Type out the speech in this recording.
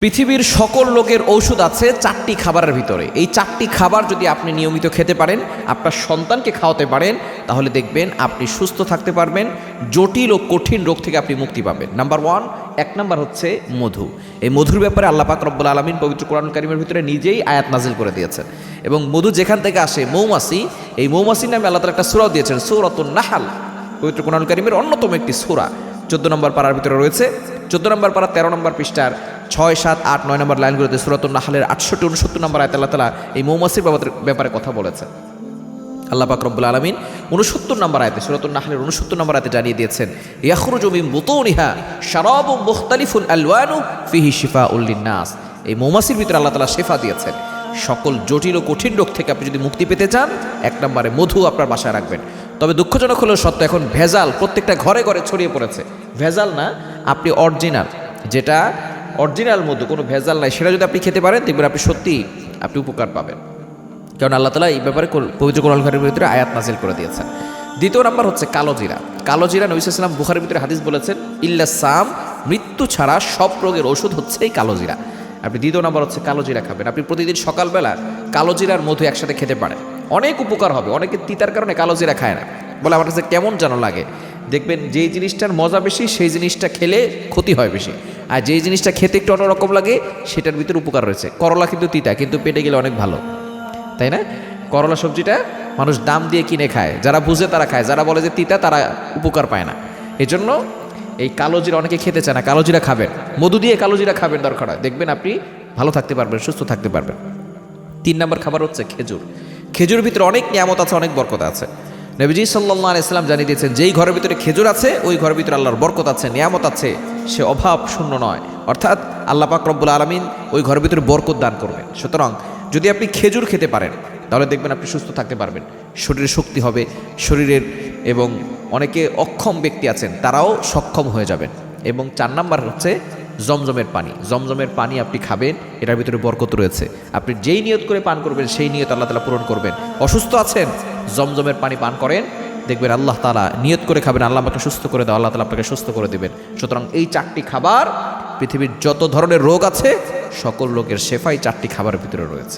পৃথিবীর সকল লোকের ঔষধ আছে চারটি খাবারের ভিতরে। এই চারটি খাবার যদি আপনি নিয়মিত খেতে পারেন, আপনার সন্তানকে খাওয়াতে পারেন, তাহলে দেখবেন আপনি সুস্থ থাকতে পারবেন, জটিল ও কঠিন রোগ থেকে আপনি মুক্তি পাবেন। নাম্বার ওয়ান, এক নাম্বার হচ্ছে মধু। এই মধুর ব্যাপারে আল্লাহ পাক রব্বুল আলামিন পবিত্র কোরআন কারীমের ভিতরে নিজেই আয়াত নাজিল করে দিয়েছেন। এবং মধু যেখান থেকে আসে, মৌমাছি, এই মৌমাছির নামে আল্লাহ তাআলা একটা সূরা দিয়েছেন, সূরাতুন নাহাল, পবিত্র কোরআন কারীমের অন্যতম একটি সূরা। 14 নম্বর পারার ভিতরে রয়েছে। 14 নম্বর পারা 13 নম্বর পৃষ্ঠার 6, 7, 8, 9 নম্বর লাইনগুলোতে সূরাতুন নাহলের 68, 69 নম্বর আয়াতে আল্লাহ তাআলা এই মৌমাছির ব্যাপারে কথা বলেছেন। আল্লাহ পাক রব্বুল আলামিন 69 নম্বর আয়াতে, সূরাতুন নাহলের 69 নম্বর আয়াতে জানিয়ে দিয়েছেন, ইয়াখরুজু মিন বুতুনিহা শারাবুন মুখতালিফুন আলওয়ানু ফিহি শিফাউল লিন্নাস। এই মৌমাছির ভিতরে আল্লাহ তাআলা শিফা দিয়েছেন। সকল জটিল ও কঠিন রোগ থেকে আপনি যদি মুক্তি পেতে চান, এক নম্বরে মধু আপনার বাসায় রাখবেন। তবে দুঃখজনক হলেও সত্য, এখন ভেজাল প্রত্যেকটা ঘরে ঘরে ছড়িয়ে পড়েছে। ভেজাল না, আপনি অরিজিনাল, যেটা অরিজিনাল মধু, কোনো ভেজাল নাই, সেটা যদি আপনি খেতে পারেন, দেখবেন আপনি সত্যি আপনি উপকার পাবেন। কারণ আল্লাহ তাআলা এই ব্যাপারে পবিত্র কোরআন কারীমের ভিতরে আয়াত নাজিল করে দিয়েছেন। দ্বিতীয় নাম্বার হচ্ছে কালো জিরা। কালো জিরা, নবী সাল্লাল্লাহু আলাইহি ওয়াসাল্লাম বুখারীর ভিতরে হাদিস বলেছেন, ইল্লা সাম, মৃত্যু ছাড়া সব রোগের ওষুধ হচ্ছে এই কালো জিরা। আপনি দ্বিতীয় নাম্বার হচ্ছে কালো জিরা খাবেন। আপনি প্রতিদিন সকালবেলা কালো জিরার মধু একসাথে খেতে পারেন, অনেক উপকার হবে। অনেকে তিতার কারণে কালো জিরা খায় না, বলে আমার কাছে কেমন যেন লাগে। দেখবেন যেই জিনিসটার মজা বেশি, সেই জিনিসটা খেলে ক্ষতি হয় বেশি, আর যেই জিনিসটা খেতে একটু অন্যরকম লাগে, সেটার ভিতরে উপকার রয়েছে। করলা কিন্তু তিতা, কিন্তু পেটে গেলে অনেক ভালো, তাই না? করলা সবজিটা মানুষ দাম দিয়ে কিনে খায়, যারা বুঝে তারা খায়, যারা বলে যে তিতা তারা উপকার পায় না। এজন্য এই কালো জিরা অনেকে খেতে চায় না, কালো জিরা খাবেন, মধু দিয়ে কালো জিরা খাবেন দরকার হয়, দেখবেন আপনি ভালো থাকতে পারবেন, সুস্থ থাকতে পারবেন। 3 নম্বর খাবার হচ্ছে খেজুর। খেজুরের ভিতরে অনেক নিয়ামত আছে, অনেক বরকত আছে। নবীজি সাল্লাল্লাহু আলাইহি ওয়াসাল্লাম জানিয়ে দিয়েছেন, যেই ঘরের ভিতরে খেজুর আছে, ওই ঘরের ভিতরে আল্লাহর বরকত আছে, নিয়ামত আছে, সে অভাব শূন্য নয়। অর্থাৎ আল্লাহ পাক রব্বুল আলামিন ওই ঘরের ভিতরে বরকত দান করবেন। সুতরাং যদি আপনি খেজুর খেতে পারেন, তাহলে দেখবেন আপনি সুস্থ থাকতে পারবেন, শরীরে শক্তি হবে, শরীরের, এবং অনেকে অক্ষম ব্যক্তি আছেন তারাও সক্ষম হয়ে যাবেন। এবং 4 নাম্বার হচ্ছে জমজমের পানি। জমজমের পানি আপনি খাবেন, এটার ভিতরে বরকত রয়েছে। আপনি যেই নিয়ত করে পান করবেন, সেই নিয়ত আল্লাহ তাআলা পূরণ করবেন। অসুস্থ আছেন, জমজমের পানি পান করেন, দেখবেন আল্লাহ তাআলা নিয়ত করে খাবেন, আল্লাহ আমাকে সুস্থ করে দাও, আল্লাহ তাআলা আপনাকে সুস্থ করে দেবেন। সুতরাং এই 4টি খাবার, পৃথিবীর যত ধরনের রোগ আছে সকল রোগের শেফাই 4টি খাবারের ভিতরে রয়েছে।